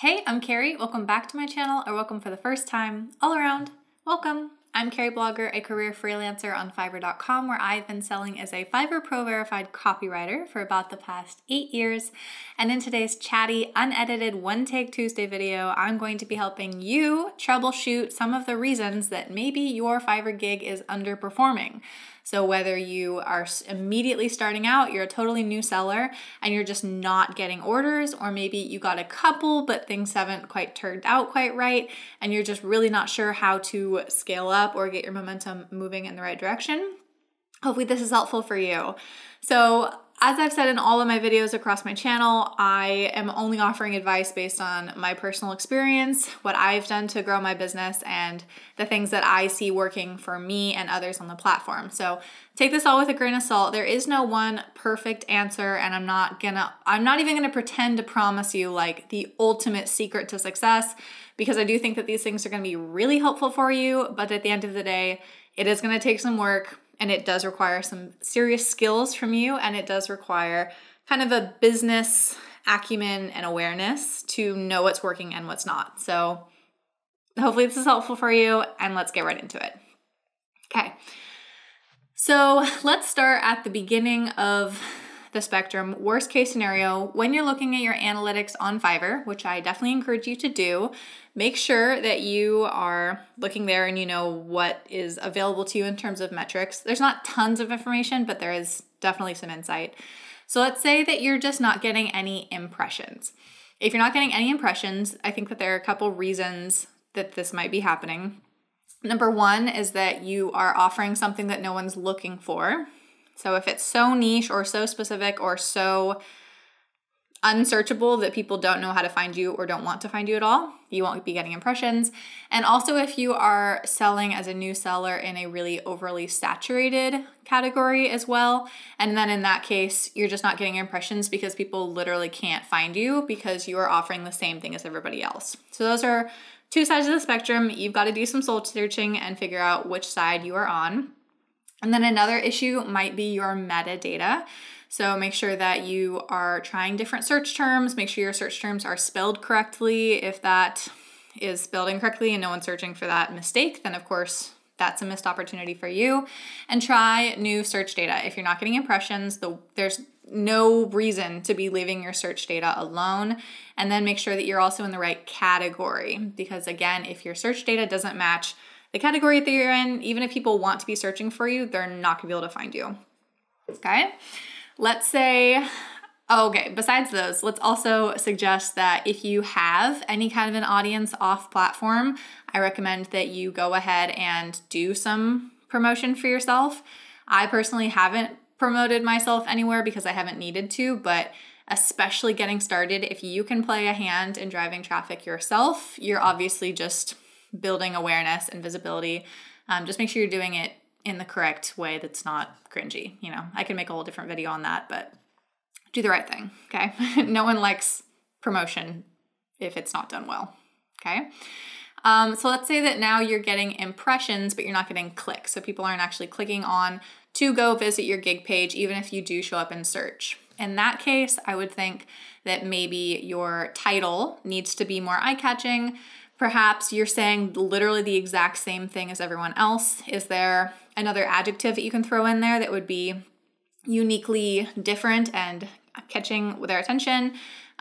Hey, I'm Carrie. Welcome back to my channel, or welcome for the first time. All around, welcome. I'm Carrieblogger, a career freelancer on Fiverr.com, where I've been selling as a Fiverr Pro verified copywriter for about the past 8 years. And in today's chatty, unedited One Take Tuesday video, I'm going to be helping you troubleshoot some of the reasons that maybe your Fiverr gig is underperforming. So whether you are immediately starting out, you're a totally new seller and you're just not getting orders, or maybe you got a couple but things haven't quite turned out quite right and you're just really not sure how to scale up or get your momentum moving in the right direction. Hopefully this is helpful for you. So as I've said in all of my videos across my channel, I am only offering advice based on my personal experience, what I've done to grow my business, and the things that I see working for me and others on the platform. So take this all with a grain of salt. There is no one perfect answer, and I'm not even gonna pretend to promise you like the ultimate secret to success, because I do think that these things are gonna be really helpful for you, but at the end of the day, it is gonna take some work. And it does require some serious skills from you, and it does require kind of a business acumen and awareness to know what's working and what's not. So hopefully this is helpful for you, and let's get right into it. Okay, so let's start at the beginning of the spectrum. Worst case scenario, when you're looking at your analytics on Fiverr, which I definitely encourage you to do, make sure that you are looking there and you know what is available to you in terms of metrics. There's not tons of information, but there is definitely some insight. So let's say that you're just not getting any impressions. If you're not getting any impressions, I think that there are a couple reasons that this might be happening. Number one is that you are offering something that no one's looking for. So if it's so niche or so specific or so unsearchable that people don't know how to find you or don't want to find you at all, you won't be getting impressions. And also if you are selling as a new seller in a really overly saturated category as well, and then in that case, you're just not getting impressions because people literally can't find you because you are offering the same thing as everybody else. So those are two sides of the spectrum. You've got to do some soul searching and figure out which side you are on. And then another issue might be your metadata. So make sure that you are trying different search terms. Make sure your search terms are spelled correctly. If that is spelled incorrectly and no one's searching for that mistake, then of course that's a missed opportunity for you. And try new search data. If you're not getting impressions, there's no reason to be leaving your search data alone. And then make sure that you're also in the right category. Because again, if your search data doesn't match the category that you're in, even if people want to be searching for you, they're not gonna be able to find you. Okay? Let's say, besides those, let's also suggest that if you have any kind of an audience off platform, I recommend that you go ahead and do some promotion for yourself. I personally haven't promoted myself anywhere because I haven't needed to, but especially getting started, if you can play a hand in driving traffic yourself, you're obviously just building awareness and visibility. Just make sure you're doing it in the correct way that's not cringy. You know, I can make a whole different video on that, but do the right thing, okay? No one likes promotion if it's not done well, okay? So let's say that now you're getting impressions, but you're not getting clicks. So people aren't actually clicking on to go visit your gig page, even if you do show up in search. In that case, I would think that maybe your title needs to be more eye-catching. Perhaps you're saying literally the exact same thing as everyone else. Is there another adjective that you can throw in there that would be uniquely different and catching their attention?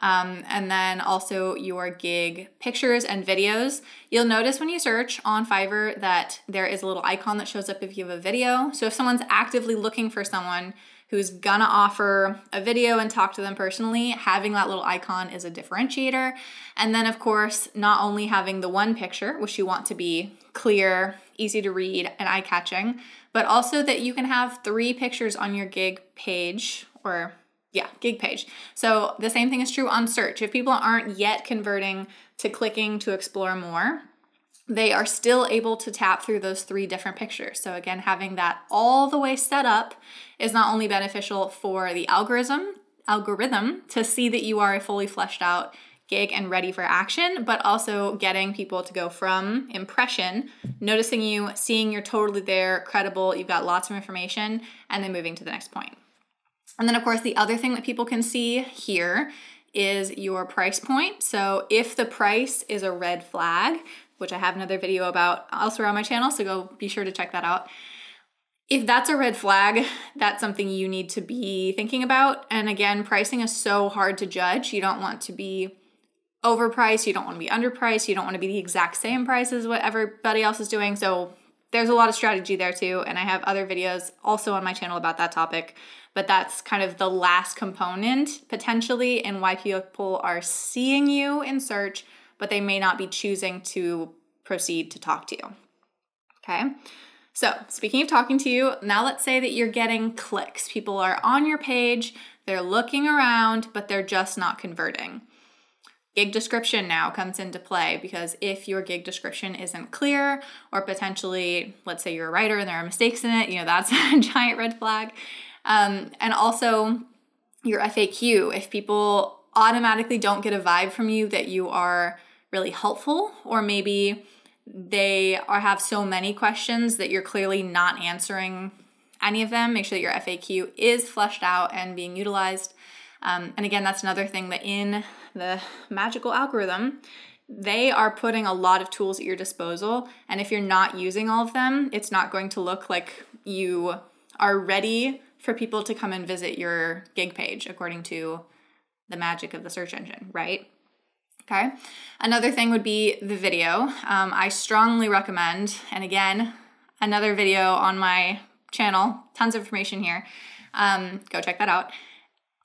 And then also your gig pictures and videos. You'll notice when you search on Fiverr that there is a little icon that shows up if you have a video. So if someone's actively looking for someone who's gonna offer a video and talk to them personally, having that little icon is a differentiator. And then of course, not only having the one picture, which you want to be clear, easy to read, and eye-catching, but also that you can have 3 pictures on your gig page, gig page. So the same thing is true on search. If people aren't yet converting to clicking to explore more, they are still able to tap through those 3 different pictures. So again, having that all the way set up is not only beneficial for the algorithm to see that you are a fully fleshed out gig and ready for action, but also getting people to go from impression, noticing you, seeing you're totally there, credible, you've got lots of information, and then moving to the next point. And then of course, the other thing that people can see here is your price point. So if the price is a red flag, which I have another video about elsewhere on my channel, so go be sure to check that out. If that's a red flag, that's something you need to be thinking about. And again, pricing is so hard to judge. You don't want to be overpriced, you don't want to be underpriced, you don't want to be the exact same price as what everybody else is doing. So there's a lot of strategy there too. And I have other videos also on my channel about that topic. But that's kind of the last component potentially in why people are seeing you in search, but they may not be choosing to proceed to talk to you. Okay. So speaking of talking to you, now let's say that you're getting clicks. People are on your page, they're looking around, but they're just not converting. Gig description now comes into play, because if your gig description isn't clear, or potentially, let's say you're a writer and there are mistakes in it, that's a giant red flag. And also your FAQ, if people automatically don't get a vibe from you that you are really helpful, or maybe they have so many questions that you're clearly not answering any of them, make sure that your FAQ is fleshed out and being utilized. And again, that's another thing that in the magical algorithm, they are putting a lot of tools at your disposal. And if you're not using all of them, it's not going to look like you are ready for people to come and visit your gig page according to the magic of the search engine, right? Okay. Another thing would be the video. I strongly recommend, and again, another video on my channel, tons of information here. Go check that out.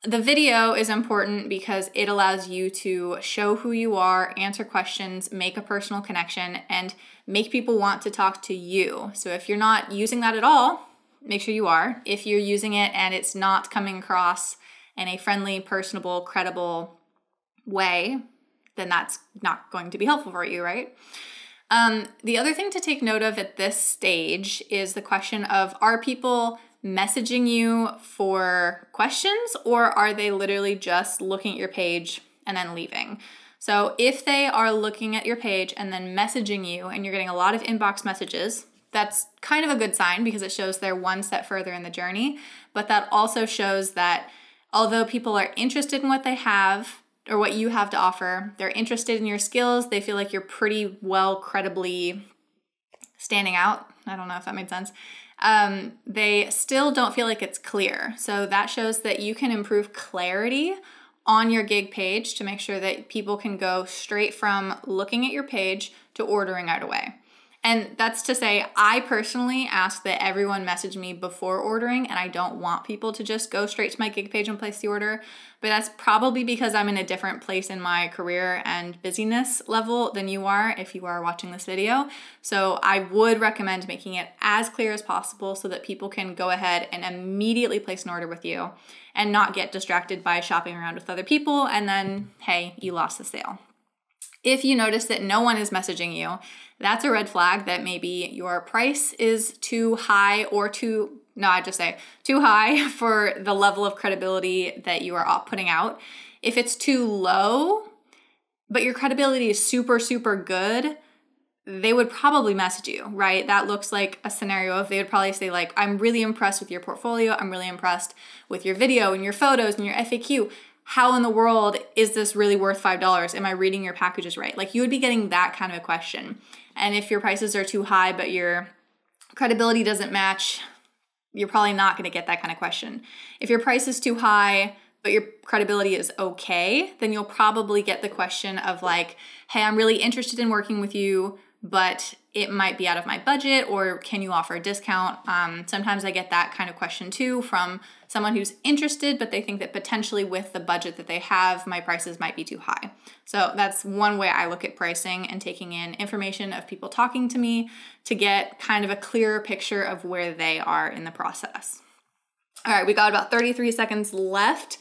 The video is important because it allows you to show who you are, answer questions, make a personal connection, and make people want to talk to you. So if you're not using that at all, make sure you are. If you're using it and it's not coming across in a friendly, personable, credible way, then that's not going to be helpful for you, right? The other thing to take note of at this stage is the question of, are people messaging you for questions, or are they literally just looking at your page and then leaving? So if they are looking at your page and then messaging you and you're getting a lot of inbox messages, that's kind of a good sign, because it shows they're one step further in the journey. But that also shows that although people are interested in what they have or what you have to offer, they're interested in your skills, they feel like you're pretty well credibly standing out. I don't know if that made sense. They still don't feel like it's clear. So that shows that you can improve clarity on your gig page to make sure that people can go straight from looking at your page to ordering right away. And that's to say, I personally ask that everyone message me before ordering, and I don't want people to just go straight to my gig page and place the order. But that's probably because I'm in a different place in my career and busyness level than you are if you are watching this video. So I would recommend making it as clear as possible so that people can go ahead and immediately place an order with you and not get distracted by shopping around with other people and then, hey, you lost the sale. If you notice that no one is messaging you, that's a red flag that maybe your price is too high or too high for the level of credibility that you are putting out. If it's too low, but your credibility is super, super good, they would probably message you, right? That looks like a scenario of they would probably say like, I'm really impressed with your portfolio. I'm really impressed with your video and your photos and your FAQ. How in the world is this really worth $5? Am I reading your packages right? Like, you would be getting that kind of a question. And if your prices are too high, but your credibility doesn't match, you're probably not going to get that kind of question. If your price is too high, but your credibility is okay, then you'll probably get the question of like, hey, I'm really interested in working with you, but it might be out of my budget, or can you offer a discount? Sometimes I get that kind of question too from someone who's interested, but they think that potentially with the budget that they have, my prices might be too high. So that's one way I look at pricing and taking in information of people talking to me to get kind of a clearer picture of where they are in the process. All right, we got about 33 seconds left.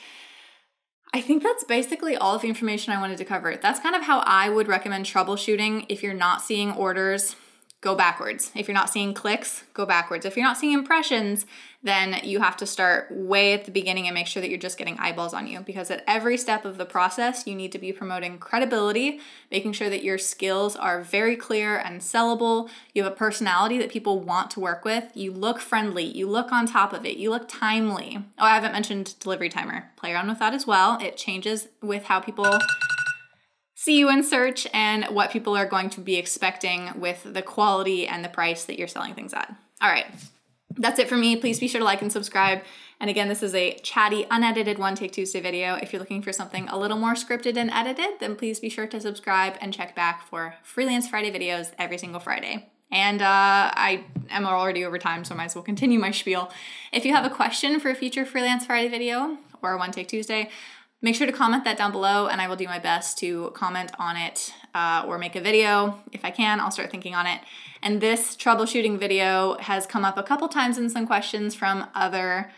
I think that's basically all of the information I wanted to cover. That's kind of how I would recommend troubleshooting if you're not seeing orders go backwards. If you're not seeing clicks, go backwards. If you're not seeing impressions, then you have to start way at the beginning and make sure that you're just getting eyeballs on you, because at every step of the process, you need to be promoting credibility, making sure that your skills are very clear and sellable. You have a personality that people want to work with. You look friendly. You look on top of it. You look timely. Oh, I haven't mentioned delivery timer. Play around with that as well. It changes with how people see you in search and what people are going to be expecting with the quality and the price that you're selling things at. All right, that's it for me. Please be sure to like and subscribe. And again, this is a chatty, unedited One Take Tuesday video. If you're looking for something a little more scripted and edited, then please be sure to subscribe and check back for Freelance Friday videos every single Friday. And I am already over time, so I might as well continue my spiel. If you have a question for a future Freelance Friday video or One Take Tuesday, make sure to comment that down below, and I will do my best to comment on it or make a video. If I can, I'll start thinking on it. And this troubleshooting video has come up a couple times in some questions from other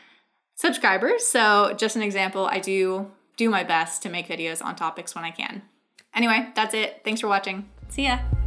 subscribers. So just an example, I do my best to make videos on topics when I can. Anyway, that's it. Thanks for watching. See ya.